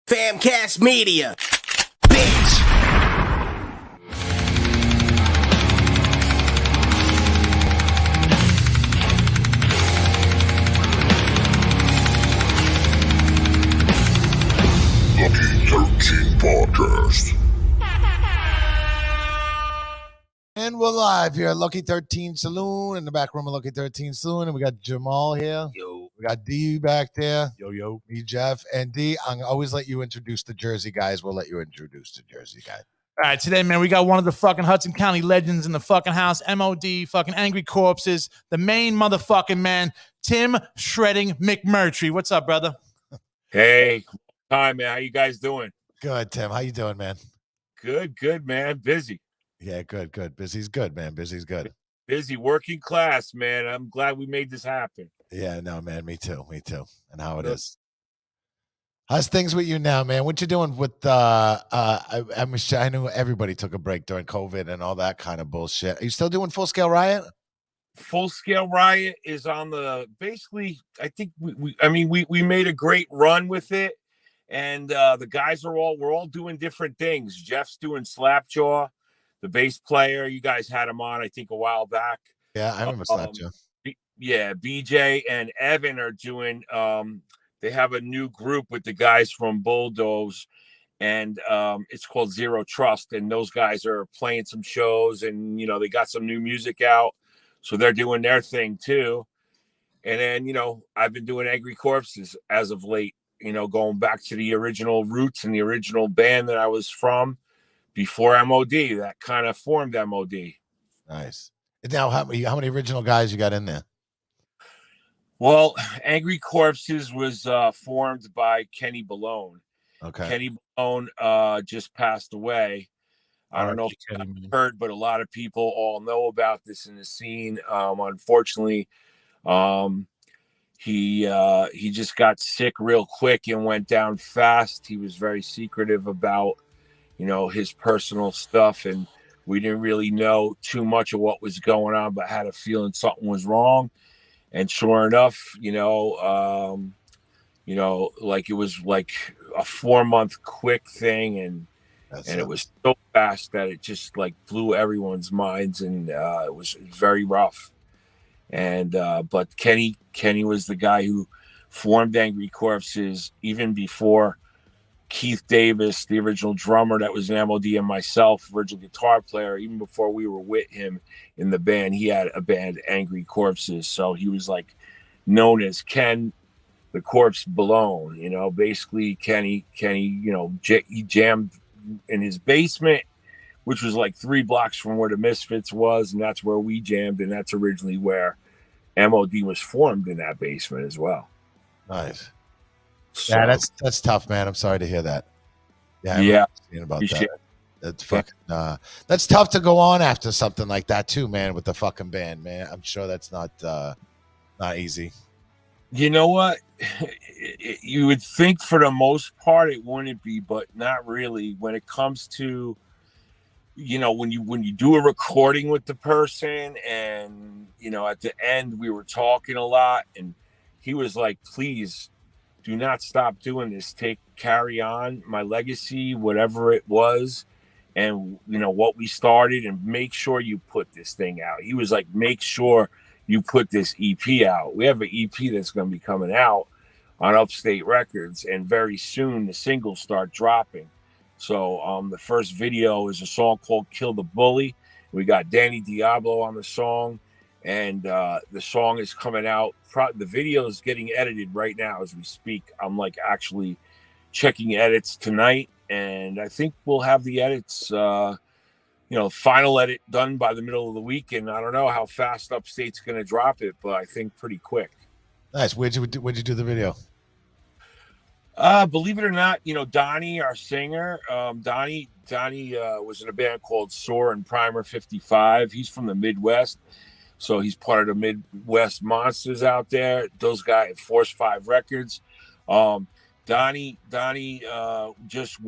Famcast Media, bitch. Lucky 13 Podcast. And we're live here at Lucky 13 Saloon, in the back room of Lucky 13 Saloon. And we got Jamal here. Yo. We got Dee back there. Yo. Me, Jeff. And Dee, I'm always let you introduce the Jersey guys. We'll let you introduce the Jersey guy. All right, today, man, we got one of the fucking Hudson County legends in the fucking house, MOD, fucking Angry Corpses, the main motherfucking man, Tim Shredding McMurtrie. What's up, brother? Hey, hi, man. How you guys doing? Good, Tim. How you doing, man? Good, man. Busy. Yeah, good. Busy's good, man. Busy's good. Busy working class, man. I'm glad we made this happen. Yeah, no, man. Me too. And how it is. How's things with you now, man? What you doing with I knew everybody took a break during COVID and all that kind of bullshit. Are you still doing Full Scale Riot? Full Scale Riot is on the basically. I think we made a great run with it, and the guys we're all doing different things. Jeff's doing Slapjaw, the bass player. You guys had him on, I think, a while back. Yeah, I remember Slapjaw. Yeah, BJ and Evan are doing. They have a new group with the guys from Bulldoze, and it's called Zero Trust. And those guys are playing some shows, and they got some new music out, so they're doing their thing too. And then I've been doing Angry Corpses as of late. Going back to the original roots and the original band that I was from before MOD. That kind of formed MOD. Nice. Now, how many original guys you got in there? Well, Angry Corpses was formed by Kenny Balone. Okay. Kenny Balone just passed away. I don't know if you've heard, but a lot of people all know about this in the scene. Unfortunately, he just got sick real quick and went down fast. He was very secretive about, his personal stuff, and we didn't really know too much of what was going on, but had a feeling something was wrong. And sure enough, like it was like a 4-month quick thing, and it was so fast that it just like blew everyone's minds, and it was very rough. And but Kenny was the guy who formed Angry Corpses even before Keith Davis, the original drummer that was in MOD, and myself, original guitar player. Even before we were with him in the band, he had a band, Angry Corpses. So he was like known as Ken the Corpse Balone. Basically Kenny, he jammed in his basement, which was like 3 blocks from where the Misfits was, and that's where we jammed, and that's originally where MOD was formed, in that basement as well. Nice. So, Yeah, that's tough, man. I'm sorry to hear that. Yeah. About that. That's fucking. That's tough to go on after something like that too, man. With the fucking band, man. I'm sure that's not easy. You know what? You would think for the most part it wouldn't be, but not really. When it comes to, when you do a recording with the person, and at the end we were talking a lot, and he was like, "Please do not stop doing this. Carry on my legacy, whatever it was, and what we started, and make sure you put this thing out." He was like, "Make sure you put this EP out." We have an EP that's going to be coming out on Upstate Records, and very soon the singles start dropping. So the first video is a song called "Kill the Bully." We got Danny Diablo on the song, and the song is coming out. The video is getting edited right now as we speak. I'm like actually checking edits tonight, and I think we'll have the edits, final edit done by the middle of the week. And I don't know how fast Upstate's going to drop it, but I think pretty quick. Nice. Where'd you do the video? Believe it or not, Donnie, our singer, Donnie was in a band called Soar and Primer 55. He's from the Midwest. So he's part of the Midwest Monsters out there. Those guys at Force 5 Records. Donnie just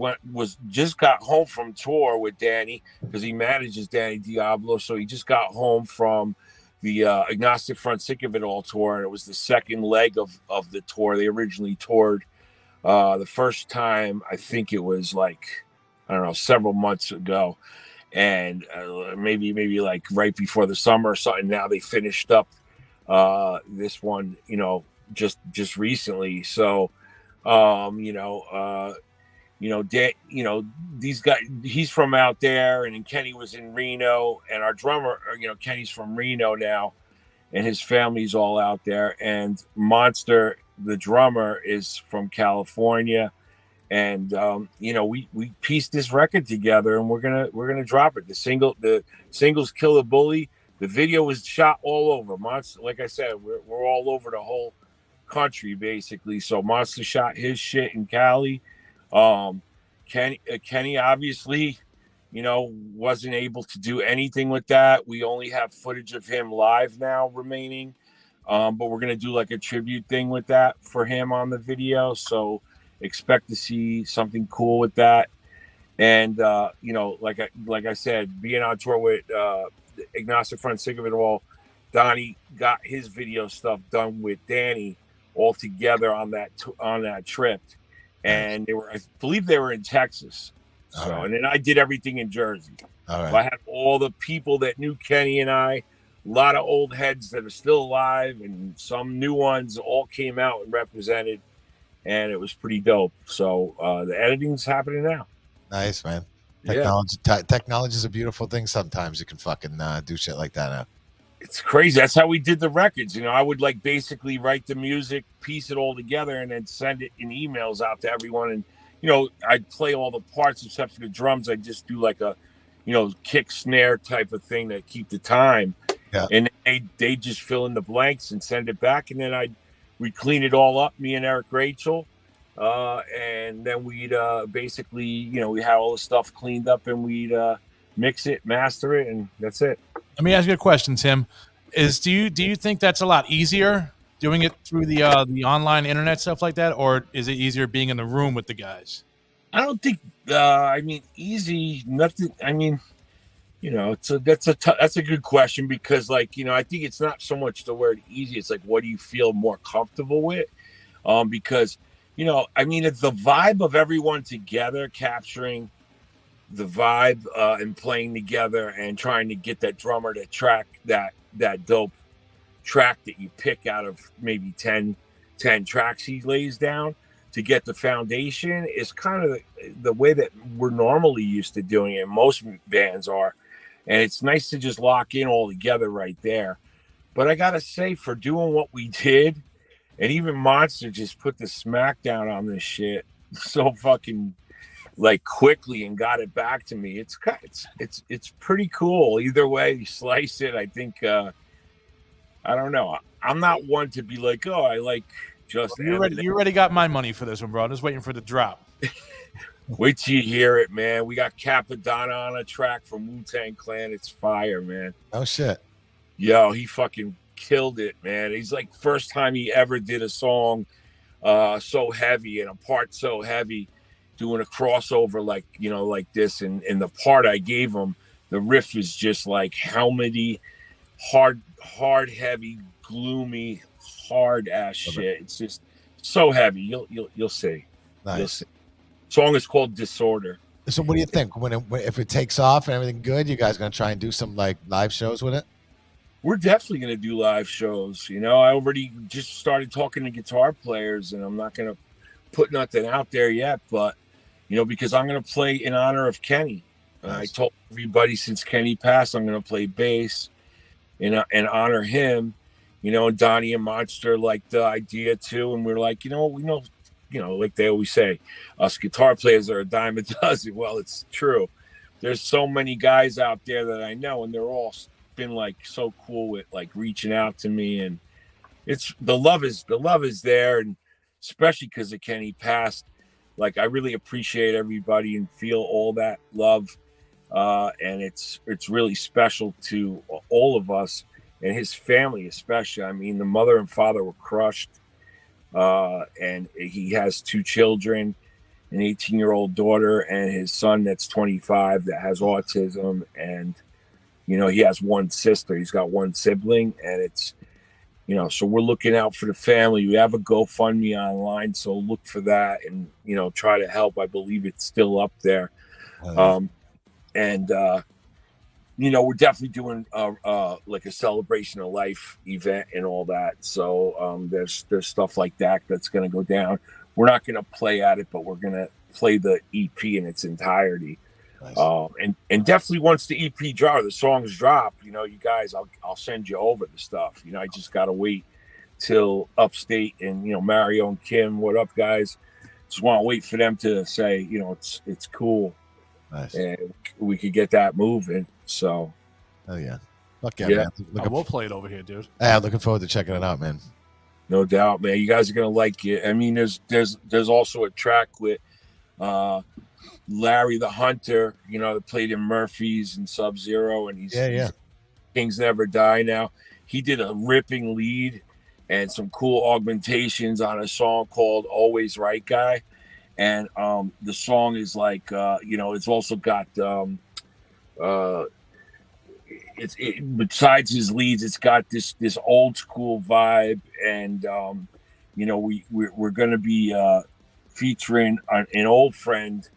got home from tour with Danny, because he manages Danny Diablo. So he just got home from the Agnostic Front Sick of It All tour, and it was the second leg of the tour. They originally toured The first time, I think it was like, I don't know, several months ago, and maybe like right before the summer or something. Now they finished up this one, just recently. So, these guys, he's from out there, and then Kenny was in Reno, and our drummer, Kenny's from Reno now, and his family's all out there. And Monster, the drummer, is from California. And we pieced this record together, and we're gonna drop it. The singles Kill the Bully. The video was shot all over. Monster, like I said, we're all over the whole country basically. So Monster shot his shit in Cali. Kenny obviously, wasn't able to do anything with that. We only have footage of him live now remaining. But we're gonna do like a tribute thing with that for him on the video. So expect to see something cool with that. And like I said, being on tour with Ignacio Front, Sick of It All, Donnie got his video stuff done with Danny all together on that trip. And I believe they were in Texas. So, right. And then I did everything in Jersey. All right. So I had all the people that knew Kenny and I, a lot of old heads that are still alive, and some new ones all came out and represented, and it was pretty dope. So the editing's happening now. Nice, man. Technology is a beautiful thing. Sometimes you can fucking do shit like that now. It's crazy. That's how we did the records. I would like basically write the music, piece it all together, and then send it in emails out to everyone. And, I'd play all the parts except for the drums. I'd just do like a, kick snare type of thing to keep the time. Yeah. And they just fill in the blanks and send it back. And then we'd clean it all up, me and Eric Rachel. And then we'd basically, we had all the stuff cleaned up, and we'd mix it, master it, and that's it. Let me ask you a question, Tim. Do you think that's a lot easier doing it through the online internet stuff like that, or is it easier being in the room with the guys? I don't think. Easy. Nothing. That's a good question, because I think it's not so much the word easy. It's like, what do you feel more comfortable with? Because it's the vibe of everyone together, capturing the vibe and playing together and trying to get that drummer to track that dope track that you pick out of maybe 10 tracks he lays down to get the foundation is kind of the way that we're normally used to doing it. Most bands are. And it's nice to just lock in all together right there. But I got to say, for doing what we did, and even Monster just put the smackdown on this shit so fucking quickly and got it back to me. It's pretty cool. Either way you slice it, I think. I don't know. I'm not one to be like, oh, I like just. You already got my money for this one, bro. I'm just waiting for the drop. Wait till you hear it, man. We got Capadonna on a track from Wu-Tang Clan. It's fire, man. Oh shit. Yo, he fucking killed it, man. He's like, first time he ever did a song so heavy and a part so heavy, doing a crossover like this. And the part I gave him, the riff is just like helmety, hard, heavy, gloomy, hard ass shit. It's just so heavy. You'll see. Nice. You'll see. Song is called Disorder. So what do you think if it takes off and everything good, you guys gonna try and do some live shows with it? We're definitely gonna do live shows. I already just started talking to guitar players, and I'm not gonna put nothing out there yet, but because I'm gonna play in honor of Kenny. Nice. I told everybody since Kenny passed, I'm gonna play bass and honor him. And Donnie and Monster liked the idea too, and we're like, like they always say, us guitar players are a dime a dozen. Well, it's true. There's so many guys out there that I know, and they're all been so cool with reaching out to me, and it's the love is there, and especially because of Kenny passed. I really appreciate everybody and feel all that love, and it's really special to all of us and his family, especially. I mean, the mother and father were crushed. And he has 2 children, an 18-year-old daughter and his son that's 25 that has autism. And, he has 1 sister. He's got 1 sibling, and So we're looking out for the family. We have a GoFundMe online, so look for that and try to help. I believe it's still up there. We're definitely doing like a celebration of life event and all that. So there's stuff like that that's going to go down. We're not going to play at it, but we're going to play the EP in its entirety. Nice. And definitely once the EP drop, the songs drop, you guys, I'll send you over the stuff. I just got to wait till Upstate and, Mario and Kim, what up, guys? Just want to wait for them to say, it's cool. Nice. And we could get that moving. So, oh yeah, fuck yeah, man. We'll play it over here, dude. Yeah, looking forward to checking it out, man. No doubt, man. You guys are gonna like it. I mean, there's also a track with Larry the Hunter, that played in Murphys and Sub-Zero, and he's Kings Never Die now. He did a ripping lead and some cool augmentations on a song called Always Right Guy. And the song is like, it's also got besides his leads, it's got this old school vibe, and we're going to be featuring an old friend,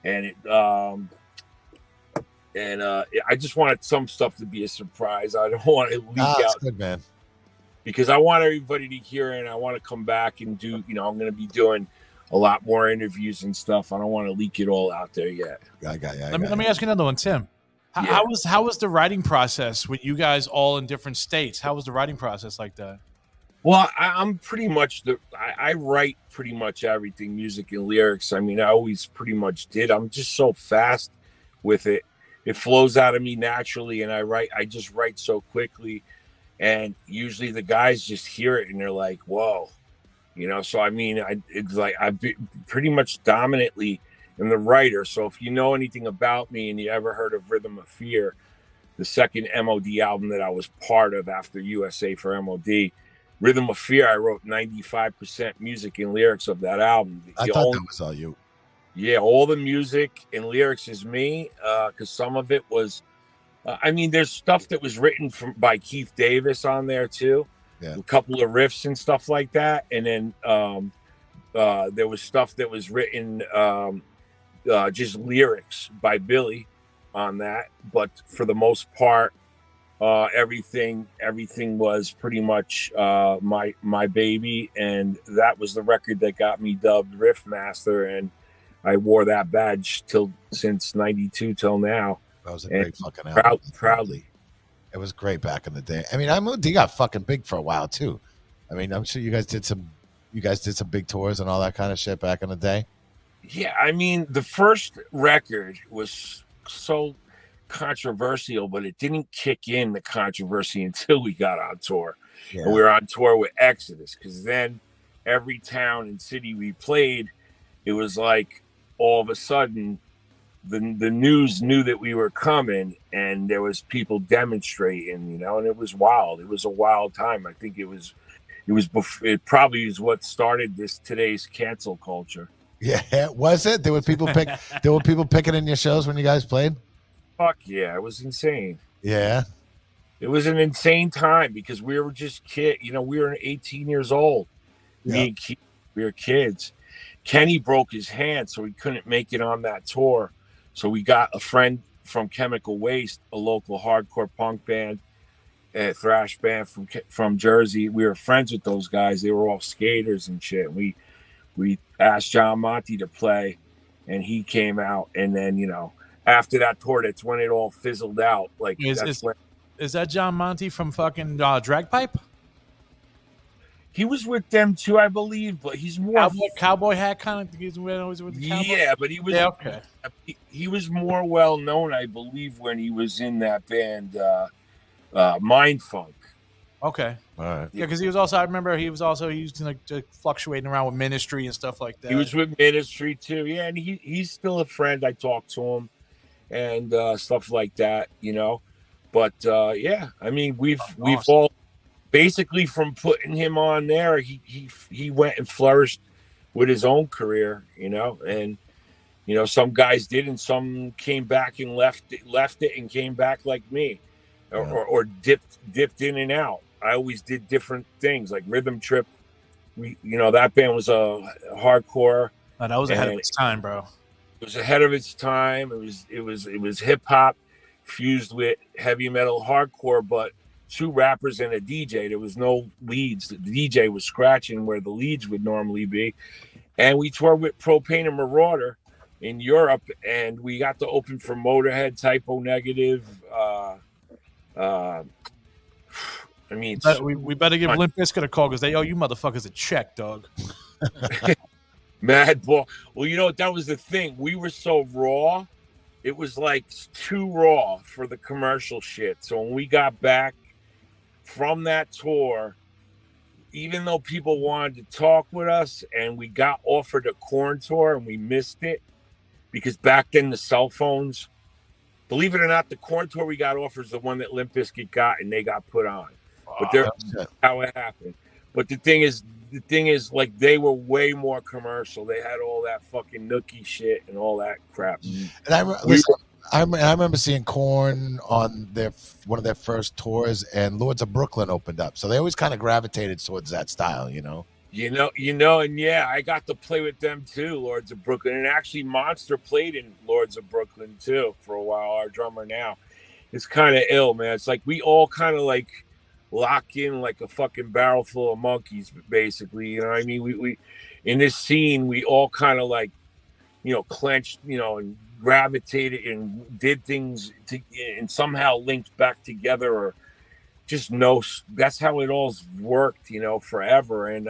and I just wanted some stuff to be a surprise. I don't want to leak out, good, man, because I want everybody to hear it, and I want to come back and do. I'm going to be doing a lot more interviews and stuff. I don't want to leak it all out there yet. I got you. Let me ask you another one, Tim. How was the writing process with you guys all in different states? How was the writing process like that? Well, I'm pretty much I write pretty much everything, music and lyrics. I mean, I always pretty much did. I'm just so fast with it. It flows out of me naturally, and I just write so quickly. And usually the guys just hear it and they're like, whoa. So I mean, it's like I pretty much dominantly am the writer. So if you know anything about me and you ever heard of Rhythm of Fear, the second MOD album that I was part of after USA for MOD, Rhythm of Fear, I wrote 95% music and lyrics of that album. I thought that was all you. Yeah, all the music and lyrics is me, because some of it was, there's stuff that was written by Keith Davis on there too. Yeah. A couple of riffs and stuff like that. And then there was stuff that was written, just lyrics by Billy on that. But for the most part, everything was pretty much my baby. And that was the record that got me dubbed Riff Master. And I wore that badge since 92 till now. That was a great fucking album. Proudly. It was great back in the day. I mean, MOD got fucking big for a while too. I mean, I'm sure you guys did some big tours and all that kind of shit back in the day. Yeah, I mean, the first record was so controversial, but it didn't kick in the controversy until we got on tour. Yeah. And we were on tour with Exodus, because then every town and city we played, it was like all of a sudden the news knew that we were coming, and there was people demonstrating, and it was wild. It was a wild time. I think it probably is what started today's cancel culture. Yeah, was it? There were people picking in your shows when you guys played? Fuck yeah, it was insane. Yeah. It was an insane time because we were just kids. We were 18 years old. Yeah. We were kids. Kenny broke his hand, so he couldn't make it on that tour. So we got a friend from Chemical Waste, a local hardcore punk band, a thrash band from Jersey. We were friends with those guys. They were all skaters and shit. We asked John Monty to play, and he came out. And then, after that tour, that's when it all fizzled out. Like, is that John Monty from fucking Dragpipe? He was with them too, I believe, but he's more cowboy hat kind of. He's always with the cowboy. Yeah, but he was okay. He was more well known, I believe, when he was in that band, Mind Funk. Okay, all right. Yeah, because he was also. I remember he was like fluctuating around with Ministry and stuff like that. He was with Ministry too. Yeah, and he's still a friend. I talk to him and stuff like that, But yeah, I mean, we've all. Basically, from putting him on there, he went and flourished with his own career, and some guys did, and some came back and left it and came back like me, or dipped in and out, I always did different things like Rhythm Trip. That band was hardcore. Oh, that was ahead of its time, bro. It was ahead of its time. It was hip hop fused with heavy metal hardcore, but 2 rappers and a DJ. There was no leads. The DJ was scratching where the leads would normally be. And we toured with Propane and Marauder in Europe, and we got to open for Motorhead, Typo Negative. We better give Limp Bizkit a call because they owe you motherfuckers a check, dog. Mad Ball. Well, that was the thing. We were so raw. It was like too raw for the commercial shit. So when we got back from that tour, even though people wanted to talk with us and we got offered a Korn tour and we missed it because back then the cell phones, believe it or not, the Korn tour we got offered is the one that Limp Bizkit got and they got put on. But how it happened. But the thing is, like, they were way more commercial. They had all that fucking nookie shit and all that crap. And I remember seeing Korn on one of their first tours, and Lords of Brooklyn opened up. So they always kind of gravitated towards that style, and yeah, I got to play with them too, Lords of Brooklyn. And actually Monster played in Lords of Brooklyn too for a while, our drummer now. It's kind of ill, man. It's like we all kind of like lock in like a fucking barrel full of monkeys, basically. You know what I mean? We in this scene, we all kind of like, clenched, and gravitated and did things and somehow linked back together, or just know that's how it all's worked, forever. And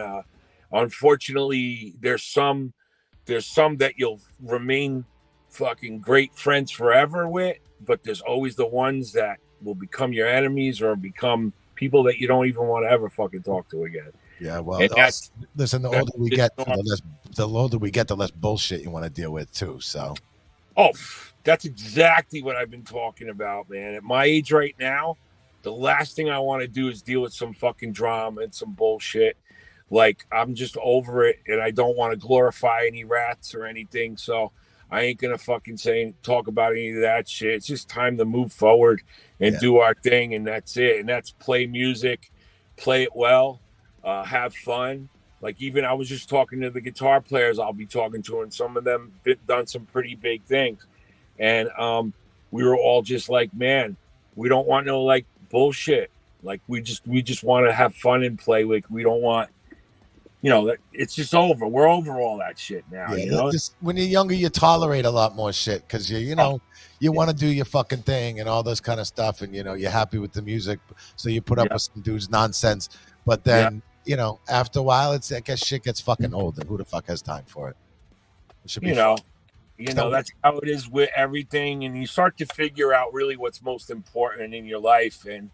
unfortunately, there's some that you'll remain fucking great friends forever with, but there's always the ones that will become your enemies or become people that you don't even want to ever fucking talk to again. Yeah, well, listen, the older we get, the less bullshit you want to deal with too. So, that's exactly what I've been talking about, man. At my age right now, the last thing I want to do is deal with some fucking drama and some bullshit. Like, I'm just over it, and I don't want to glorify any rats or anything. So I ain't gonna fucking talk about any of that shit. It's just time to move forward and do our thing, and that's it. And that's play music, play it well, have fun. Like, even I was just talking to the guitar players I'll be talking to, and some of them done some pretty big things. And we were all just like, man, we don't want no like bullshit. Like, we just want to have fun and play. Like, we don't want, it's just over. We're over all that shit now. Yeah, when you're younger, you tolerate a lot more shit because you want to do your fucking thing and all this kind of stuff, and you're happy with the music, so you put up with some dude's nonsense. But then after a while, I guess shit gets fucking old, and who the fuck has time for it? It should be that's how it is with everything, and you start to figure out really what's most important in your life. And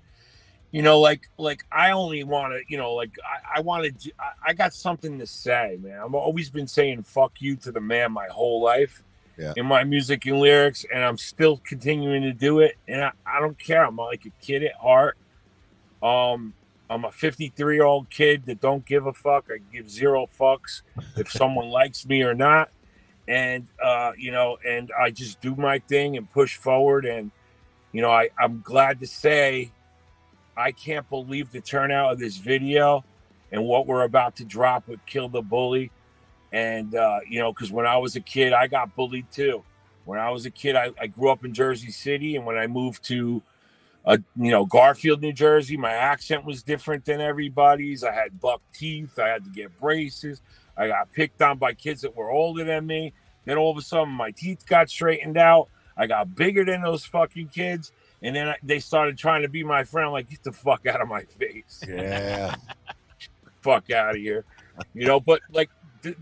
like I only want to, I want to, I got something to say, man. I've always been saying fuck you to the man my whole life in my music and lyrics, and I'm still continuing to do it. And I don't care. I'm like a kid at heart. I'm a 53-year-old kid that don't give a fuck. I give zero fucks if someone likes me or not. And, and I just do my thing and push forward. And, I'm glad to say I can't believe the turnout of this video and what we're about to drop with Kill the Bully. And, because when I was a kid, I got bullied too. When I was a kid, I grew up in Jersey City. And when I moved to, Garfield, New Jersey, my accent was different than everybody's. I had buck teeth. I had to get braces. I got picked on by kids that were older than me. Then all of a sudden, my teeth got straightened out. I got bigger than those fucking kids. And then they started trying to be my friend. I'm like, get the fuck out of my face. Yeah. Fuck out of here. But like,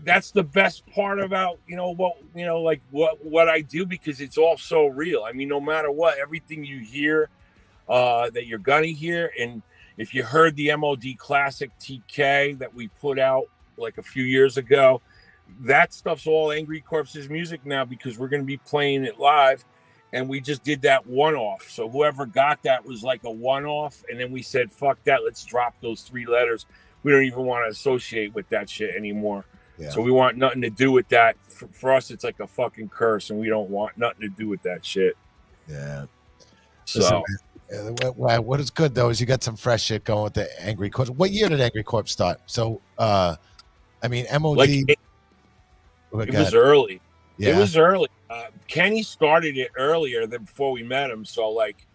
that's the best part about, what I do, because it's all so real. I mean, no matter what, everything you hear that you're gonna hear. And if you heard the MOD Classic TK that we put out like a few years ago, that stuff's all Angry Corpse's music now, because we're going to be playing it live, and we just did that one-off. So whoever got that was like a one-off, and then we said, fuck that, let's drop those 3 letters. We don't even want to associate with that shit anymore. So we want nothing to do with that. For us, it's like a fucking curse, and we don't want nothing to do with that shit. Yeah. So What is good though is you got some fresh shit going with the Angry Corpse. What year did Angry Corpse start? So, I mean, MOD. Like it was early. Yeah. It was early. Kenny started it earlier than before we met him. So, like,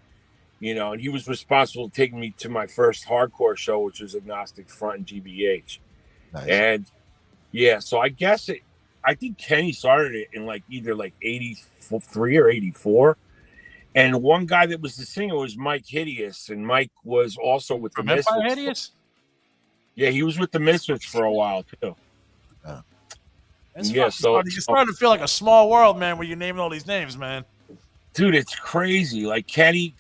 you know, and he was responsible for taking me to my first hardcore show, which was Agnostic Front and GBH. Nice. And yeah, so I think Kenny started it in like either like 83 or 84. And one guy that was the singer was Mike Hideous, and Mike was also with the Misfits. Hideous? Yeah, he was with the Misfits for a while too. Yeah, so you're starting to feel like a small world, man, where you're naming all these names, man. Dude, it's crazy. Like Kenny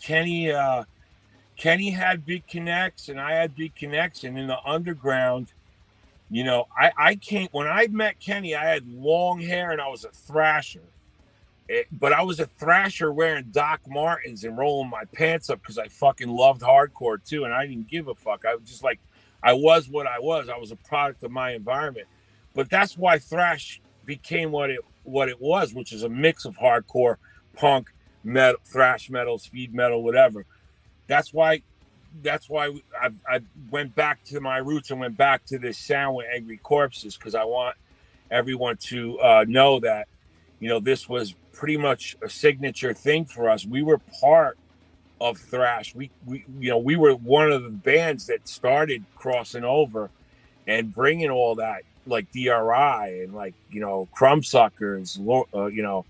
had big connects, and I had big connects, and in the underground, you know, I can't. When I met Kenny, I had long hair and I was a thrasher. But I was a thrasher wearing Doc Martens and rolling my pants up because I fucking loved hardcore too, and I didn't give a fuck. I was just like, I was what I was. I was a product of my environment. But that's why thrash became what it was, which is a mix of hardcore, punk, metal, thrash metal, speed metal, whatever. That's why I went back to my roots and went back to this sound with Angry Corpses, because I want everyone to know that, you know, this was pretty much a signature thing for us. We were part of thrash. We were one of the bands that started crossing over and bringing all that, like DRI and like, you know, Crumbsuckers, you know,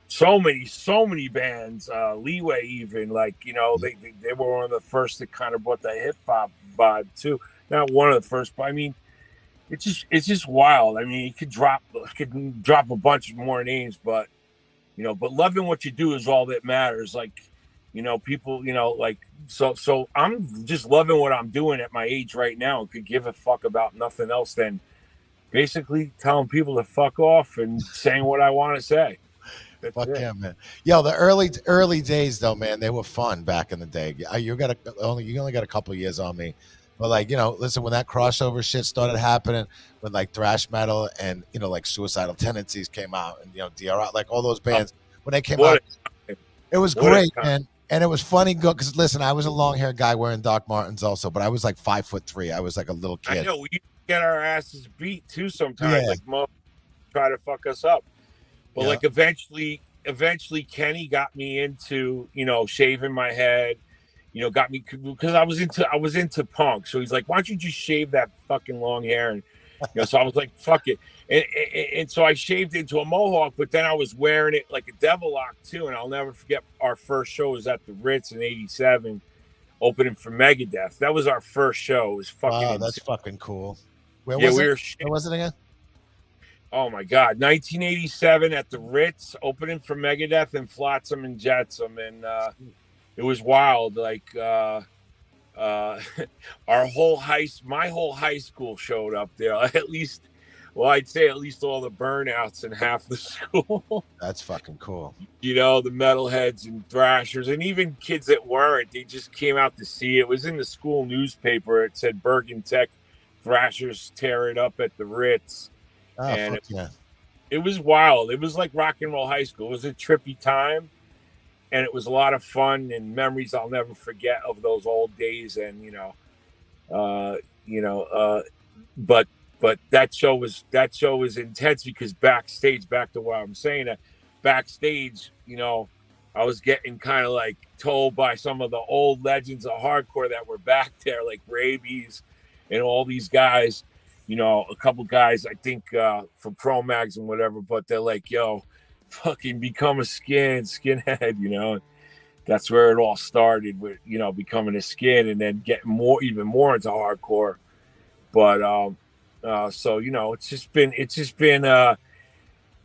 so many bands, Leeway even, like, you know, they were one of the first that kind of brought the hip hop vibe too. Not one of the first, but I mean, it's just wild. I mean, you could drop a bunch more names, but, you know, but loving what you do is all that matters. Like, you know, people, you know, like, so I'm just loving what I'm doing at my age right now and could give a fuck about nothing else than basically telling people to fuck off and saying what I want to say. Fuck yeah, man. Yo, the early days though, man, they were fun back in the day. You only got a couple of years on me, but like, you know, listen, when that crossover shit started happening, when like thrash metal and, you know, like Suicidal Tendencies came out, and, you know, DRI, like all those bands, when they came out, it was great, man. And it was funny because listen, I was a long haired guy wearing Doc Martens also, but I was like 5'3". I was like a little kid. I know, we get our asses beat too sometimes. Like most try to fuck us up. But like eventually Kenny got me into, you know, shaving my head, you know, got me, because I was into punk. So he's like, why don't you just shave that fucking long hair? And, you know, so I was like, fuck it. And so I shaved into a mohawk, but then I was wearing it like a devil lock too. And I'll never forget, our first show was at the Ritz in '87, opening for Megadeth. That was our first show. It was fucking insane. That's fucking cool. Where was it again? Oh my God, 1987 at the Ritz, opening for Megadeth and Flotsam and Jetsam, and it was wild. Like my whole high school showed up there. At least, well, I'd say at least all the burnouts in half the school. That's fucking cool. You know, the metalheads and thrashers, and even kids that weren't, they just came out to see it. It was in the school newspaper. It said Bergen Tech thrashers tear it up at the Ritz. Oh, and yeah. It was wild. It was like rock and roll high school. It was a trippy time, and it was a lot of fun and memories I'll never forget of those old days. And but that show was intense because backstage, back to what I'm saying, that backstage, you know, I was getting kind of like told by some of the old legends of hardcore that were back there, like Rabies and all these guys. You know, a couple guys, I think, from Pro Mags and whatever, but they're like, yo, fucking become a skinhead, you know. That's where it all started with, you know, becoming a skin and then getting even more into hardcore. But so, you know, it's just been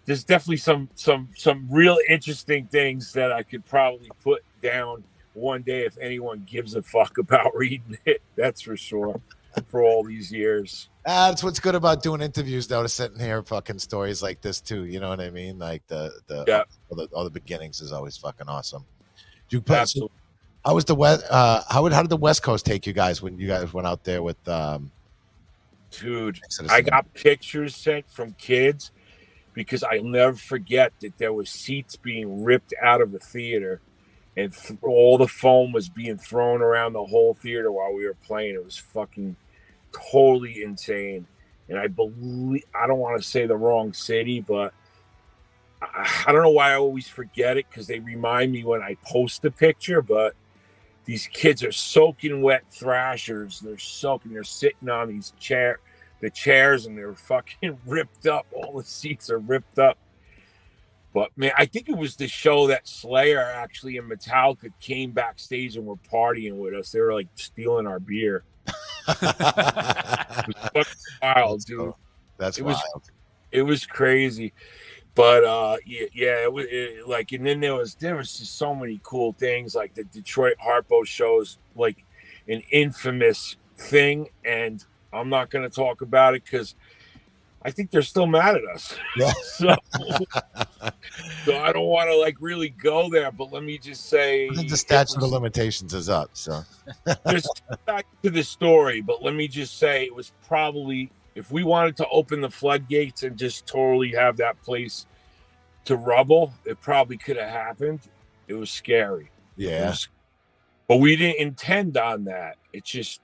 there's definitely some real interesting things that I could probably put down one day if anyone gives a fuck about reading it. That's for sure. For all these years. That's what's good about doing interviews, though, to sit and hear fucking stories like this too. You know what I mean? Like all the beginnings is always fucking awesome. Absolutely. How was the West? How did the West Coast take you guys when you guys went out there with? Dude, I got pictures sent from kids because I'll never forget that there were seats being ripped out of the theater, and all the foam was being thrown around the whole theater while we were playing. It was fucking totally insane. And I don't want to say the wrong city, but I don't know why I always forget it, because they remind me when I post the picture, but these kids are soaking wet thrashers. They're sitting on these chairs, and they're fucking ripped up. All the seats are ripped up. But man, I think it was the show that Slayer actually and Metallica came backstage and were partying with us. They were like stealing our beer. It was fucking wild, dude. That's wild. It was crazy. But yeah, it was like, and then there was just so many cool things, like the Detroit Harpo shows, like an infamous thing, and I'm not going to talk about it because I think they're still mad at us. Yeah. so I don't want to like really go there, but let me just say the statute of limitations is up. So there's back to the story, but let me just say it was probably, if we wanted to open the floodgates and just totally have that place to rubble, it probably could have happened. It was scary. Yeah. But we didn't intend on that. It's just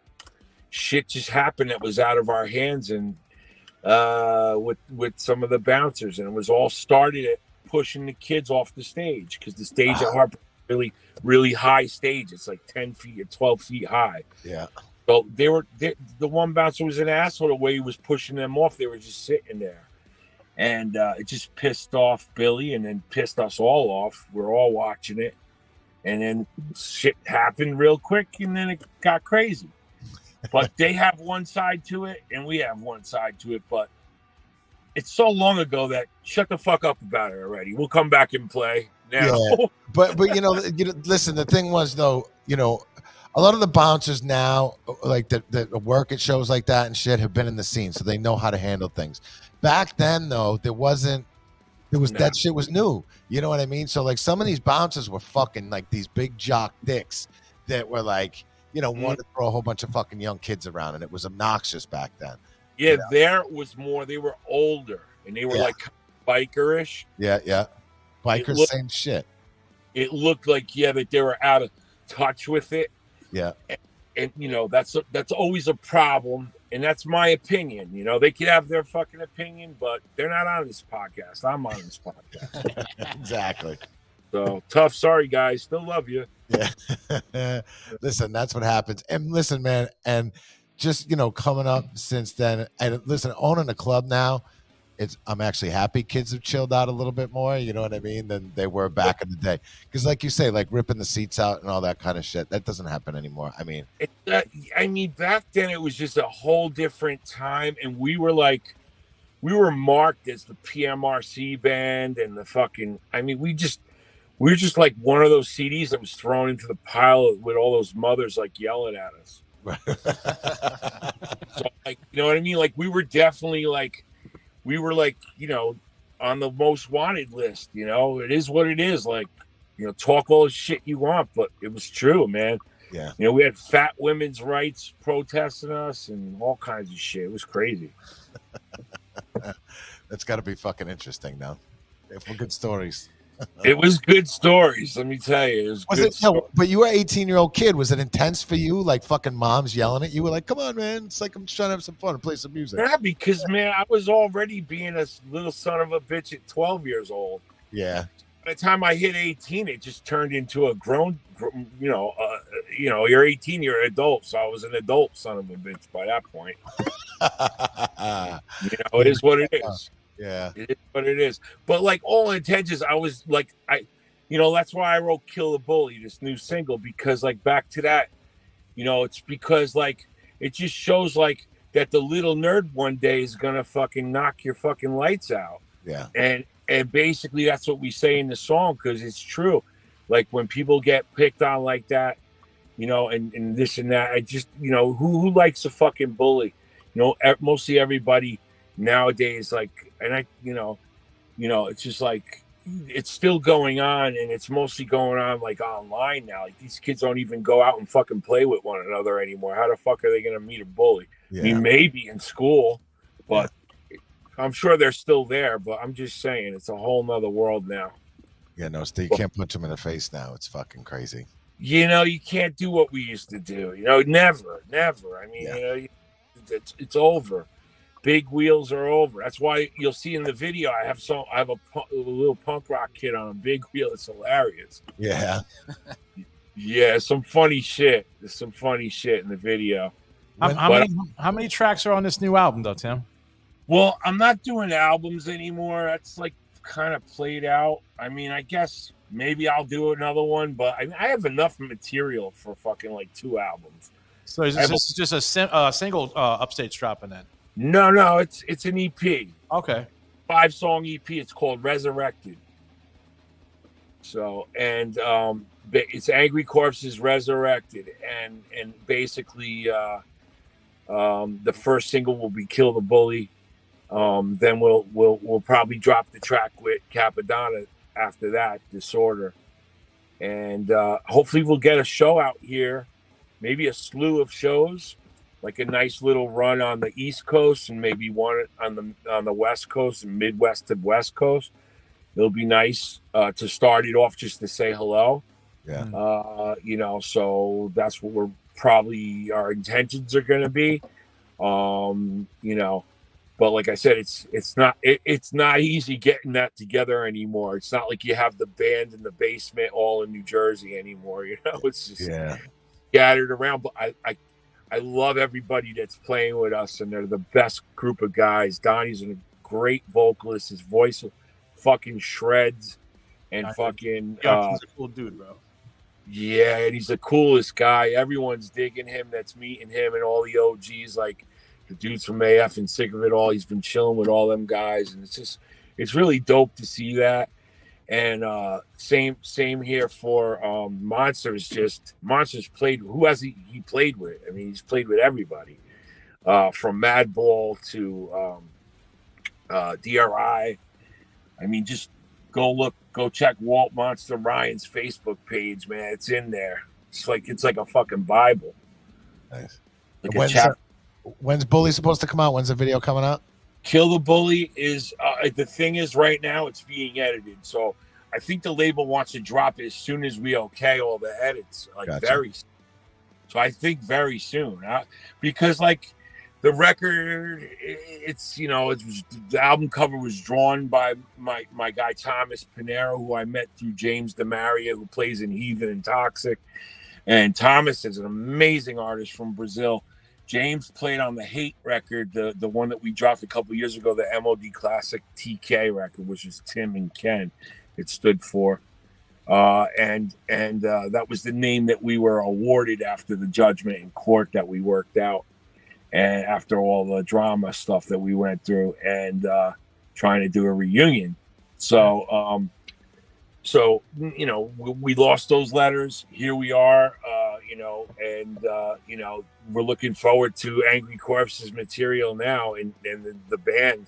shit just happened that was out of our hands, and with some of the bouncers, and it was all started at pushing the kids off the stage, because the stage at Harper really, really high stage. It's like 10 feet or 12 feet high. Yeah. So the one bouncer was an asshole the way he was pushing them off. They were just sitting there, and it just pissed off Billy, and then pissed us all off. We're all watching it, and then shit happened real quick, and then it got crazy. But they have one side to it, and we have one side to it. But it's so long ago that shut the fuck up about it already. We'll come back and play now. Yeah. But listen, the thing was, though, a lot of the bouncers now, like the work at shows like that and shit, have been in the scene, so they know how to handle things. Back then, though, that shit was new. You know what I mean? So like some of these bouncers were fucking like these big jock dicks that were like, wanted to throw a whole bunch of fucking young kids around, and it was obnoxious back then. Yeah, there was more. They were older, and they were like bikerish. Yeah. Bikers, same shit. It looked like that they were out of touch with it. Yeah, and that's always a problem, and that's my opinion. They could have their fucking opinion, but they're not on this podcast. I'm on this podcast. Exactly. So tough. Sorry, guys. Still love you. Yeah. Listen, that's what happens. And listen, man, and just coming up since then, and listen, owning a club now, I'm actually happy kids have chilled out a little bit more, you know what I mean, than they were back in the day. Because like you say, like ripping the seats out and all that kind of shit, that doesn't happen anymore. I mean, back then it was just a whole different time, and we were marked as the PMRC band and the fucking. We were just like one of those CDs that was thrown into the pile with all those mothers like yelling at us. So, like, you know what I mean? Like we were definitely like. We were like, on the most wanted list, it is what it is. Like, talk all the shit you want, but it was true, man. Yeah. We had fat women's rights protesting us and all kinds of shit. It was crazy. That's got to be fucking interesting now. For good stories. It was good stories, let me tell you. It was good. But you were an 18-year-old kid. Was it intense for you? Like fucking moms yelling at you? Were like, come on, man. It's like I'm just trying to have some fun and play some music. Yeah, because, man, I was already being a little son of a bitch at 12 years old. Yeah. By the time I hit 18, it just turned into a grown, you're 18, you're an adult. So I was an adult son of a bitch by that point. It is what it is. Yeah, it is what it is. But like all intentions, I was like, that's why I wrote "Kill the Bully," this new single, because like back to that, it's because like it just shows like that the little nerd one day is gonna fucking knock your fucking lights out. Yeah, and basically that's what we say in the song, because it's true. Like when people get picked on like that, and this and that, I just who likes a fucking bully? Mostly everybody nowadays, like, and it's just like it's still going on, and it's mostly going on like online now. Like these kids don't even go out and fucking play with one another anymore. How the fuck are they gonna meet a bully? Yeah. I mean, maybe in school, but I'm sure they're still there. But I'm just saying, it's a whole nother world now. Yeah, no, you can't punch him in the face now. It's fucking crazy. You know, you can't do what we used to do. You know, never. I mean, you know, it's over. Big wheels are over. That's why you'll see in the video I have a little punk rock kid on a big wheel. It's hilarious. Yeah. Yeah, some funny shit. There's some funny shit in the video. How many tracks are on this new album, though, Tim? Well, I'm not doing albums anymore. That's like kind of played out. I mean, I guess maybe I'll do another one, but I have enough material for fucking like 2 albums. So is this just a single upstage dropping then? No, it's an EP. Okay. 5-song EP. It's called Resurrected. So, and it's Angry Corpses Resurrected, and basically the first single will be Kill the Bully. Then we'll probably drop the track with Capadonna after that, Disorder, and hopefully we'll get a show out here, maybe a slew of shows, like a nice little run on the East Coast and maybe one on the West Coast and Midwest to West Coast. It'll be nice to start it off just to say hello. Yeah. You know, so that's what our intentions are going to be. You know, but like I said, it's not easy getting that together anymore. It's not like you have the band in the basement all in New Jersey anymore. You know, it's just scattered around. But I love everybody that's playing with us, and they're the best group of guys. Donnie's a great vocalist. His voice fucking shreds, and fucking he's a cool dude, bro. Yeah, and he's the coolest guy. Everyone's digging him that's meeting him, and all the OGs, like the dudes from AF and Sick of It All. He's been chilling with all them guys, and it's really dope to see that. And same here for Monsters. Just Monsters played. Who has he played with? I mean, he's played with everybody, from Madball to DRI. I mean, just go check Walt Monster Ryan's Facebook page, man. It's in there. It's like a fucking Bible. Nice. Like when's Bully supposed to come out? When's the video coming out? Kill the Bully is the thing is right now it's being edited, so I think the label wants to drop it as soon as we okay all the edits, like very soon. So I think very soon, because like the record, it's, you know, the album cover was drawn by my guy Thomas Pinero, who I met through James DeMaria, who plays in Heathen and Toxic, and Thomas is an amazing artist from Brazil. James played on the Hate record, the one that we dropped a couple years ago, the MOD Classic TK record, which is Tim and Ken. It stood for, and that was the name that we were awarded after the judgment in court that we worked out, and after all the drama stuff that we went through, and trying to do a reunion. So, you know, we lost those letters. Here we are. You know, and you know, we're looking forward to Angry Corpses material now, and the band.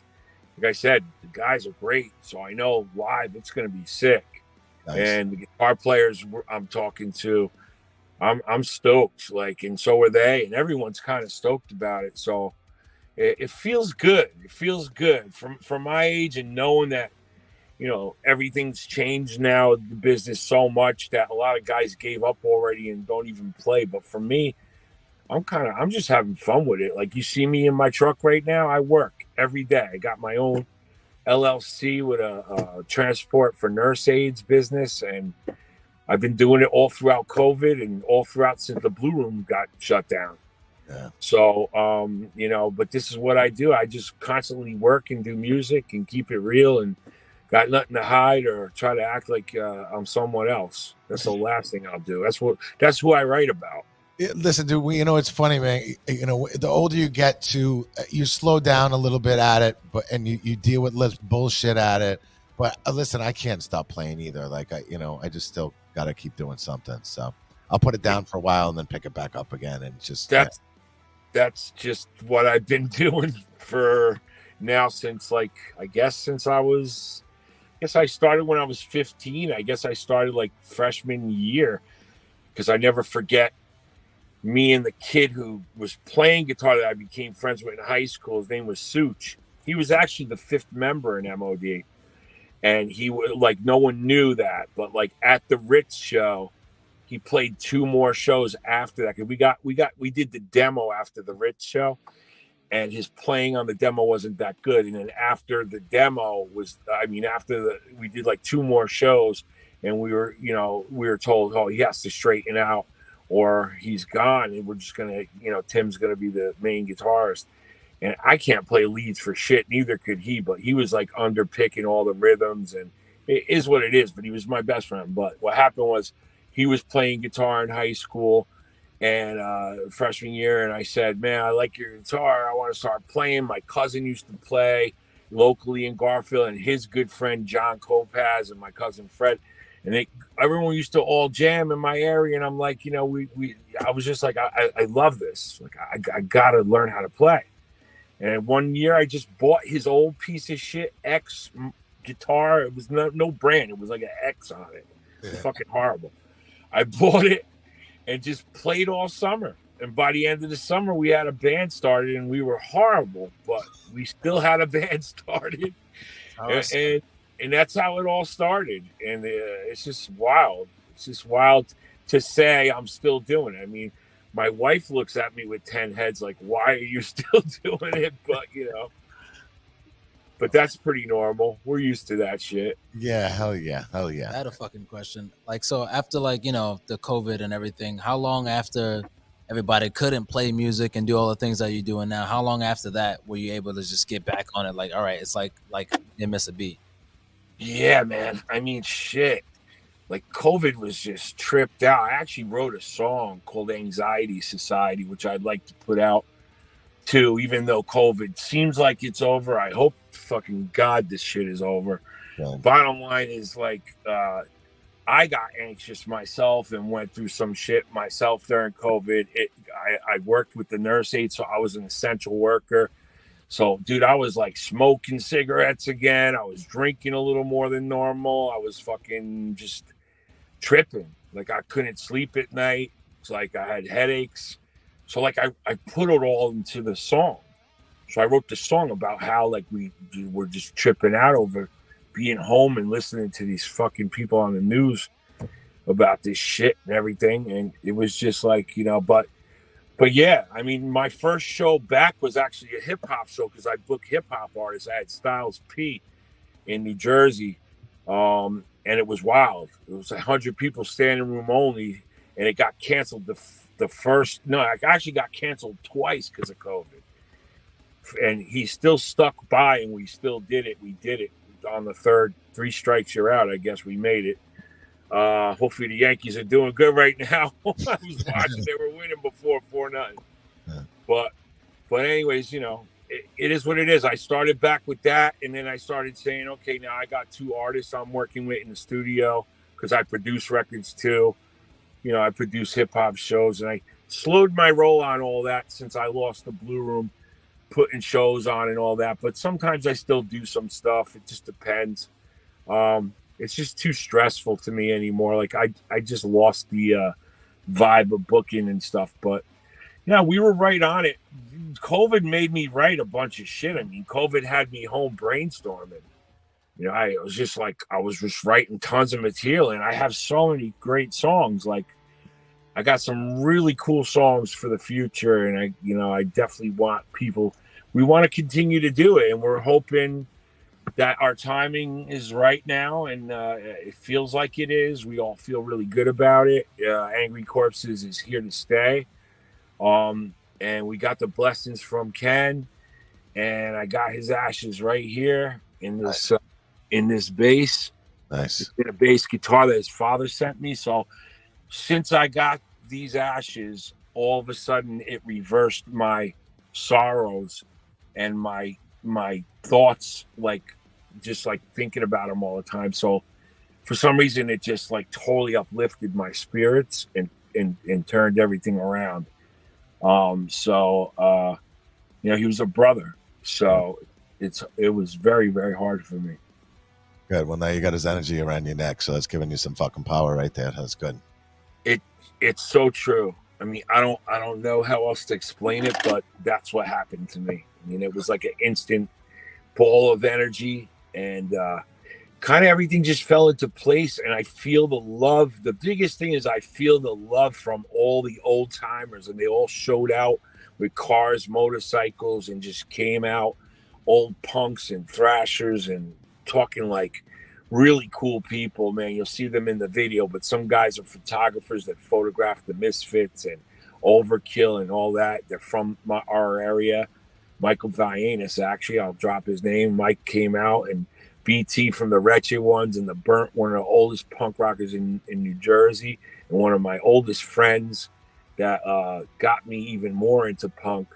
Like I said, the guys are great, so I know live it's going to be sick. Nice. And the guitar players I'm talking to, I'm stoked. Like, and so are they, and everyone's kind of stoked about it. So it feels good. It feels good from my age, and knowing that, you know, everything's changed now, the business so much that a lot of guys gave up already and don't even play. But for me, I'm just having fun with it. Like, you see me in my truck right now, I work every day. I got my own LLC with a transport for nurse aides business, and I've been doing it all throughout COVID and all throughout since the Blue Room got shut down. Yeah. So, you know, but this is what I do. I just constantly work and do music and keep it real, and got nothing to hide or try to act like I'm someone else. That's the last thing I'll do. That's who I write about. Listen, dude, you know, it's funny, man. You know, the older you get you slow down a little bit at it, and you deal with less bullshit at it. But listen, I can't stop playing either. Like, I just still got to keep doing something. So I'll put it down for a while and then pick it back up again. And just that's just what I've been doing for now since, like, I started when I was 15. I guess I started like freshman year, because I never forget me and the kid who was playing guitar that I became friends with in high school. His name was Such. He was actually the 5th member in MOD. and he like no one knew that, but like at the Ritz show, he played 2 more shows after that. Cause we did the demo after the Ritz show, and his playing on the demo wasn't that good. And then after the demo we did like 2 more shows, and we were told, oh, he has to straighten out or he's gone, and we're just gonna, Tim's gonna be the main guitarist. And I can't play leads for shit, neither could he, but he was like underpicking all the rhythms, and it is what it is, but he was my best friend. But what happened was he was playing guitar in high school and freshman year, and I said, man, I like your guitar, I want to start playing. My cousin used to play locally in Garfield, and his good friend John Kopaz and my cousin Fred, and everyone used to all jam in my area. And I'm like, I was just like, I love this, like I gotta learn how to play. And one year I just bought his old piece of shit X guitar. It was no brand, it was like an X on it. It was fucking horrible. I bought it and just played all summer. And by the end of the summer, we had a band started, and we were horrible, but we still had a band started. And that's how it all started. And it's just wild. It's just wild to say I'm still doing it. I mean, my wife looks at me with 10 heads like, why are you still doing it? But, but that's pretty normal. We're used to that shit. Yeah, hell yeah. I had a fucking question. Like, so after the COVID and everything, how long after everybody couldn't play music and do all the things that you're doing now, how long after that were you able to just get back on it? Like, all right, it's like you miss a beat. Yeah, man. I mean, shit. Like, COVID was just tripped out. I actually wrote a song called Anxiety Society, which I'd like to put out too, even though COVID seems like it's over. I hope fucking God this shit is over. Yeah. Bottom line is, like, I got anxious myself and went through some shit myself during COVID. I worked with the nurse aide, so I was an essential worker. So, dude, I was like smoking cigarettes again. I was drinking a little more than normal. I was fucking just tripping. Like, I couldn't sleep at night. It's like I had headaches. So, like, I put it all into the song. So I wrote the song about how, like, we were just tripping out over being home and listening to these fucking people on the news about this shit and everything. And it was just like, but yeah, I mean, my first show back was actually a hip hop show because I booked hip hop artists. I had Styles P in New Jersey, and it was wild. It was 100 people, standing room only, and it got canceled. I actually got canceled twice because of COVID. And he still stuck by, and we still did it. We did it on the third. 3 strikes, you're out. I guess we made it. Hopefully the Yankees are doing good right now. I was watching; they were winning before 4-0. Yeah. But anyways, it is what it is. I started back with that, and then I started saying, okay, now I got 2 artists I'm working with in the studio because I produce records too. I produce hip hop shows, and I slowed my roll on all that since I lost the Blue Room, putting shows on and all that. But sometimes I still do some stuff. It just depends. It's just too stressful to me anymore. Like, I just lost the vibe of booking and stuff. But yeah, we were right on it. COVID made me write a bunch of shit. I mean, COVID had me home brainstorming. I was just writing tons of material, and I have so many great songs. Like, I got some really cool songs for the future, and I definitely want people. We want to continue to do it, and we're hoping that our timing is right now, and it feels like it is. We all feel really good about it. Angry Corpses is here to stay, and we got the blessings from Ken, and I got his ashes right here in this bass. Nice. It's been a bass guitar that his father sent me. So since I got these ashes, all of a sudden it reversed my sorrows and my thoughts, like just like thinking about them all the time. So for some reason it just like totally uplifted my spirits and turned everything around. He was a brother, so it was very, very hard for me. Good. Well, now you got his energy around your neck, so that's giving you some fucking power right there. That's good. It's so true. I mean, I don't know how else to explain it, but that's what happened to me. I mean, it was like an instant ball of energy, and kind of everything just fell into place, and I feel the love. The biggest thing is I feel the love from all the old timers, and they all showed out with cars, motorcycles, and just came out, old punks and thrashers, and talking like really cool people, man. You'll see them in the video, but some guys are photographers that photograph the Misfits and Overkill and all that. They're from our area. Michael Vianis, actually, I'll drop his name. Mike came out, and BT from the Wretched Ones and the Burnt, one of the oldest punk rockers in New Jersey, and one of my oldest friends that got me even more into punk,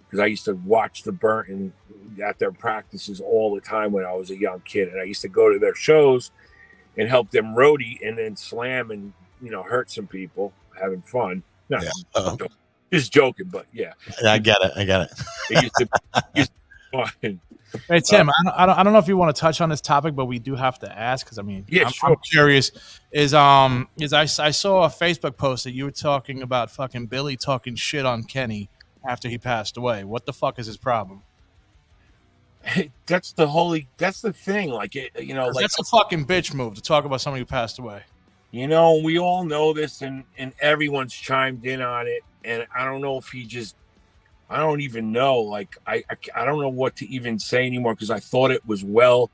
because I used to watch the Burnt and at their practices all the time when I was a young kid, and I used to go to their shows and help them roadie and then slam and hurt some people, having fun. No, just joking, but yeah. I get it. It used to be fun. Hey Tim, I don't know if you want to touch on this topic, but we do have to ask, because I'm curious. I saw a Facebook post that you were talking about fucking Billy talking shit on Kenny after he passed away. What the fuck is his problem? That's the thing. Like that's a fucking bitch move to talk about somebody who passed away. We all know this, and everyone's chimed in on it. And I don't know if I don't even know. Like, I don't know what to even say anymore, because I thought it was well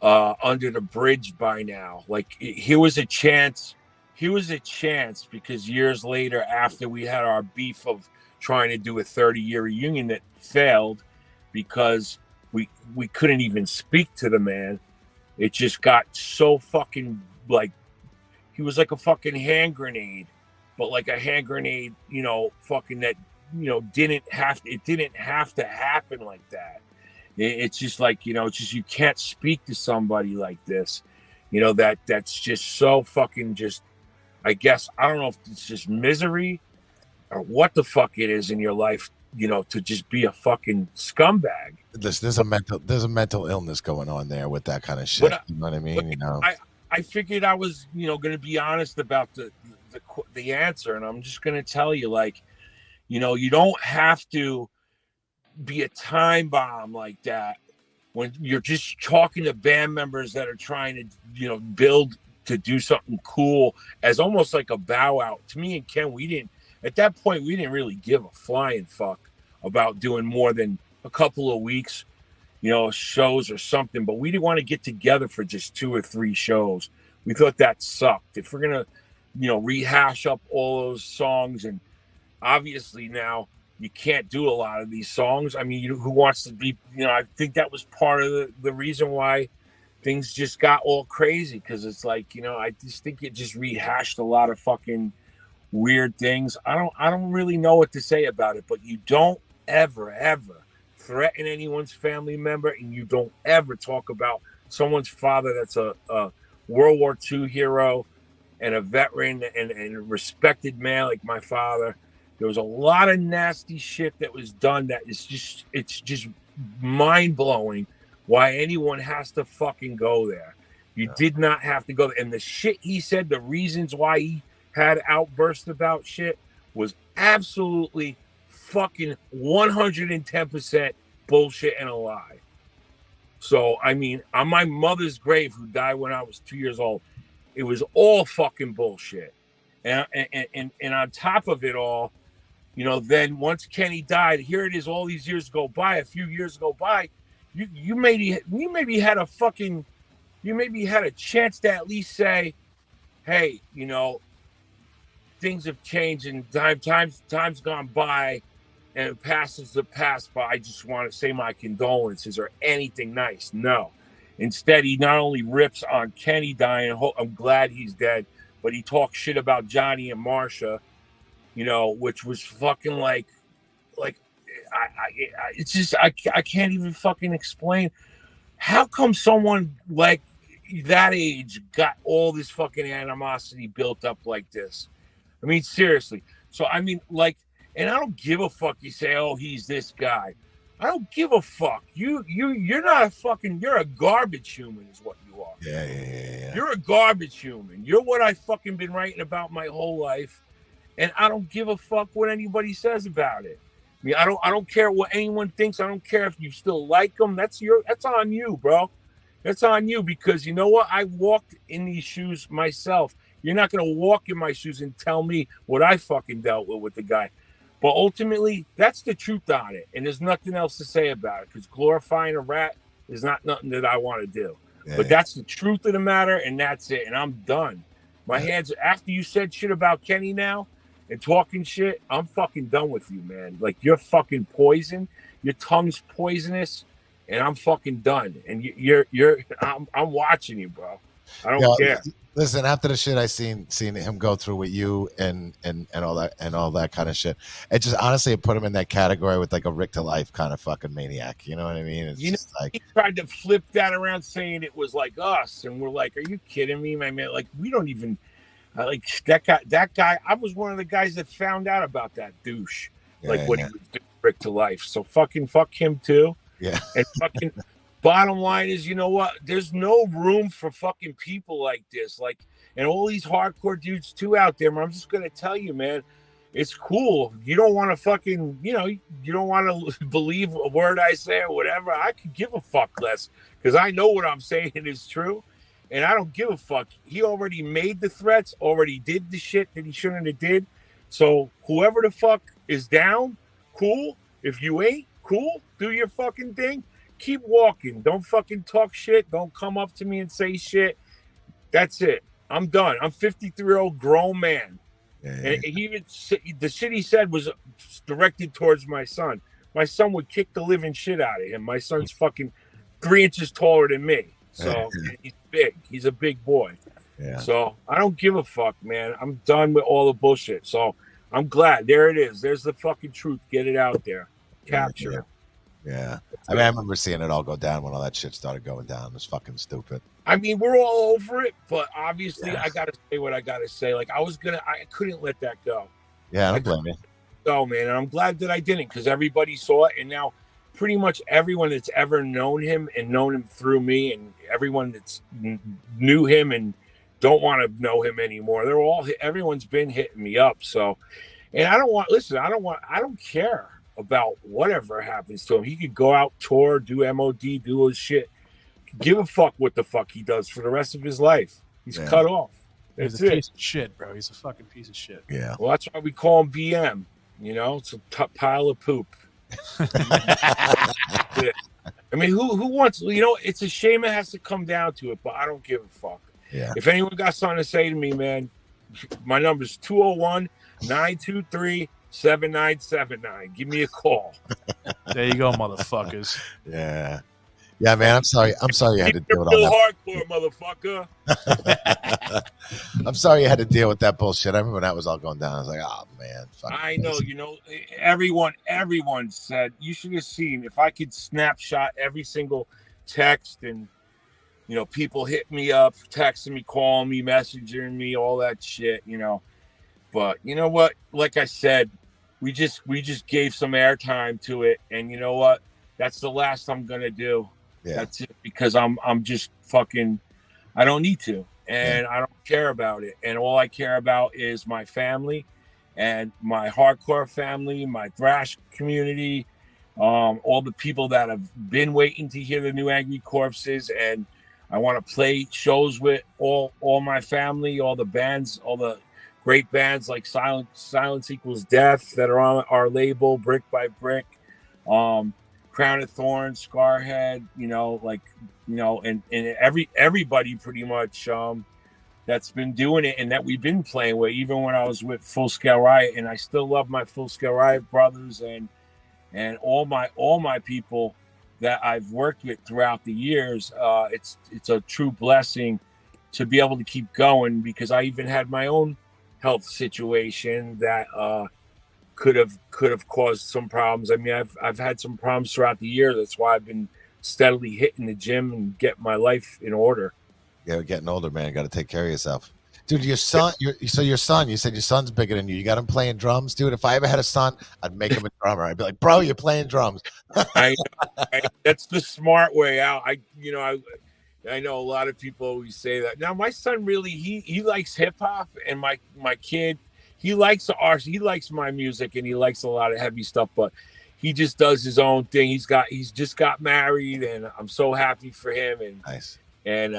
under the bridge by now. Like, here was a chance. Because years later, after we had our beef of trying to do a 30-year reunion that failed because we couldn't even speak to the man. It just got so fucking, like, he was like a fucking hand grenade, but like a hand grenade, fucking that, didn't have to happen like that. It's just like, it's just, you can't speak to somebody like this, that's just so fucking just, I guess, I don't know if it's just misery or what the fuck it is in your life, to just be a fucking scumbag. There's a mental illness going on there with that kind of shit. You know what I mean? I figured I was, going to be honest about the answer, and I'm just going to tell you, like, you don't have to be a time bomb like that when you're just talking to band members that are trying to, build to do something cool as almost like a bow out. To me and Ken, at that point, we didn't really give a flying fuck about doing more than a couple of weeks, shows or something, but we didn't want to get together for just 2 or 3 shows. We thought that sucked. If we're going to, rehash up all those songs, and obviously now you can't do a lot of these songs. I mean, who wants to be, I think that was part of the reason why things just got all crazy, because it's like, I just think it just rehashed a lot of fucking weird things. I don't really know what to say about it, but you don't ever threaten anyone's family member, and you don't ever talk about someone's father that's a World War II hero and a veteran and a respected man like my father. There was a lot of nasty shit that was done that is just, it's just mind-blowing why anyone has to fucking go there. You did not have to go there. And the shit he said, the reasons why he had outbursts about shit, was absolutely fucking 110% bullshit and a lie. So, I mean, on my mother's grave, who died when I was 2 years old, it was all fucking bullshit. And on top of it all, then once Kenny died, here it is, all these years go by, a few years go by, you maybe had a chance to at least say, hey, things have changed and time's gone by, and it passes the past, but I just want to say my condolences or anything nice. No. Instead, he not only rips on Kenny dying, I'm glad he's dead, but he talks shit about Johnny and Marsha, which was fucking like it's just, I can't even fucking explain. How come someone like that age got all this fucking animosity built up like this? I mean, seriously. So, I mean, like, and I don't give a fuck. You say, oh, he's this guy. I don't give a fuck. You're not a fucking, you're a garbage human is what you are. Yeah. You're a garbage human. You're what I fucking been writing about my whole life. And I don't give a fuck what anybody says about it. I mean, I don't care what anyone thinks. I don't care if you still like them. That's on you, bro. That's on you, because you know what? I walked in these shoes myself. You're not going to walk in my shoes and tell me what I fucking dealt with the guy. But ultimately, that's the truth on it. And there's nothing else to say about it, because glorifying a rat is not nothing that I want to do. Yeah. But that's the truth of the matter, and that's it. And I'm done. My hands, after you said shit about Kenny now and talking shit, I'm fucking done with you, man. Like, you're fucking poison. Your tongue's poisonous. And I'm fucking done. And I'm watching you, bro. I don't care. Listen, after the shit I seen him go through with you and all that kind of shit, it just honestly it put him in that category with like a Rick to Life kind of fucking maniac. You know what I mean? It's just like he tried to flip that around, saying it was like us, and we're like, are you kidding me, my man? Like, we don't even like that guy. That guy, I was one of the guys that found out about that douche, he was doing Rick to Life. So fuck him too. Yeah. And fucking bottom line is, you know what? There's no room for fucking people like this. Like, and all these hardcore dudes too out there, man. I'm just gonna tell you, man, it's cool. You don't want to fucking, you don't want to believe a word I say or whatever. I could give a fuck less, because I know what I'm saying is true. And I don't give a fuck. He already made the threats, already did the shit that he shouldn't have did. So whoever the fuck is down, cool. If you ain't, cool, do your fucking thing. Keep walking. Don't fucking talk shit. Don't come up to me and say shit. That's it. I'm done. I'm 53-year-old grown man. Yeah. And the shit he said was directed towards my son. My son would kick the living shit out of him. My son's fucking 3 inches taller than me. So he's big. He's a big boy. Yeah. So I don't give a fuck, man. I'm done with all the bullshit. So I'm glad. There it is. There's the fucking truth. Get it out there. Capture. Yeah. I mean, I remember seeing it all go down when all that shit started going down. It was fucking stupid. I mean, we're all over it, but obviously I gotta say what I gotta say. Like, I couldn't let that go. Yeah, I don't blame you. Oh man, and I'm glad that I didn't, because everybody saw it, and now pretty much everyone that's ever known him and known him through me, and everyone that's knew him and don't want to know him anymore, everyone's been hitting me up. So, and I don't care about whatever happens to him. He could go out, tour, do MOD, do his shit. Give a fuck what the fuck he does for the rest of his life. He's cut off. He's a piece of shit, bro. He's a fucking piece of shit. Yeah. Well, that's why we call him BM. It's a pile of poop. I mean, who wants? It's a shame it has to come down to it, but I don't give a fuck. Yeah. If anyone got something to say to me, man, my number's 201-923-7979. Give me a call. There you go, motherfuckers. Yeah. Yeah, man, I'm sorry you had to deal with all that. Hardcore, motherfucker. I'm sorry you had to deal with that bullshit. I remember when that was all going down. I was like, oh, man. Fuck I know, everyone said, you should have seen, if I could snapshot every single text and, people hit me up, texting me, calling me, messaging me, all that shit, But you know what? Like I said, we just gave some airtime to it, and you know what? That's the last I'm gonna do. Yeah. That's it, because I'm just fucking. I don't need to, and I don't care about it. And all I care about is my family, and my hardcore family, my thrash community, all the people that have been waiting to hear the new Angry Corpses, and I want to play shows with all my family, all the bands, all the great bands like Silence Equals Death that are on our label, Brick by Brick, Crown of Thorns, Scarhead, and everybody pretty much that's been doing it and that we've been playing with, even when I was with Full Scale Riot, and I still love my Full Scale Riot brothers and all my people that I've worked with throughout the years. It's a true blessing to be able to keep going, because I even had my own health situation that could have caused some problems. I mean, I've had some problems throughout the year. That's why I've been steadily hitting the gym and get my life in order. Yeah, we're getting older, man. Got to take care of yourself, dude. Your son, you said your son's bigger than you. You got him playing drums, dude. If I ever had a son, I'd make him a drummer. I'd be like, bro, you're playing drums. That's the smart way out. I know a lot of people always say that. Now, my son really he likes hip hop, and my kid, he likes my music and he likes a lot of heavy stuff, but he just does his own thing. He's just got married, and I'm so happy for him. And nice. And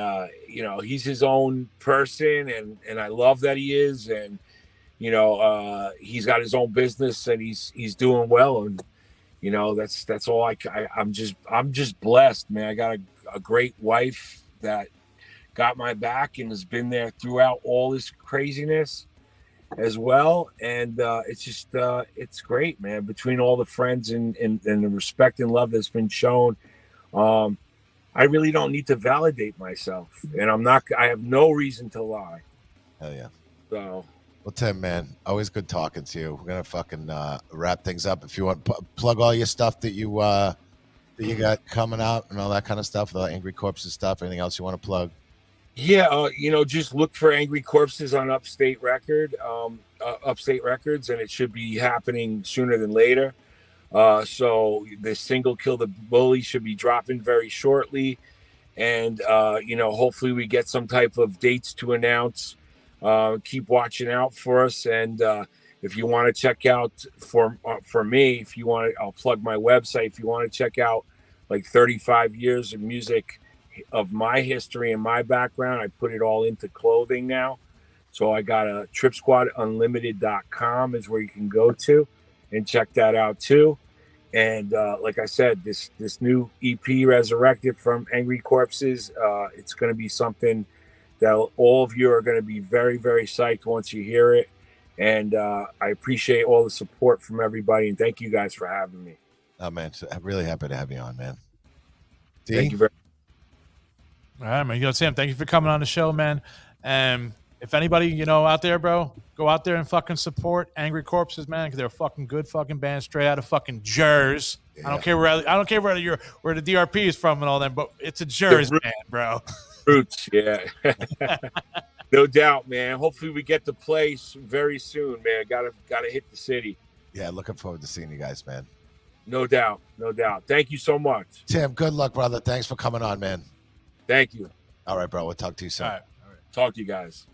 you know, he's his own person, and I love that he is. And you know, he's got his own business, and he's doing well. And you know, that's all I'm just blessed, man. I got a great wife that got my back and has been there throughout all this craziness as well. And it's just it's great, man. Between all the friends and the respect and love that's been shown, I really don't need to validate myself, and I have no reason to lie. Hell yeah. So, well, Tim, man, always good talking to you. We're gonna fucking wrap things up. If you want, plug all your stuff that you got coming out and all that kind of stuff, the Angry Corpses stuff. Anything else you want to plug? Yeah, you know, just look for Angry Corpses on Upstate Records, and it should be happening sooner than later. So the single "Kill the Bully" should be dropping very shortly, and you know, hopefully we get some type of dates to announce. Keep watching out for us, and if you want to check out for me, if you want, I'll plug my website. If you want to check out like 35 years of music of my history and my background, I put it all into clothing now. So I got a TripSquadUnlimited.com is where you can go to and check that out too. And like I said, this new EP, Resurrected, from Angry Corpses, it's going to be something that all of you are going to be very, very psyched once you hear it. And I appreciate all the support from everybody, and thank you guys for having me. Oh man, I'm really happy to have you on, man. Dee? Thank you very much. All right, man. You know, Sam, thank you for coming on the show, man. And if anybody, you know, out there, bro, go out there and fucking support Angry Corpses, man, because they're a fucking good fucking band, straight out of fucking Jersey. Yeah. I don't care where where the DRP is from and all that, but it's a Jersey band, bro. Roots, yeah. No doubt, man. Hopefully we get to play very soon, man. Gotta hit the city. Yeah, looking forward to seeing you guys, man. No doubt. Thank you so much. Tim, good luck, brother. Thanks for coming on, man. Thank you. All right, bro. We'll talk to you soon. All right. Talk to you guys.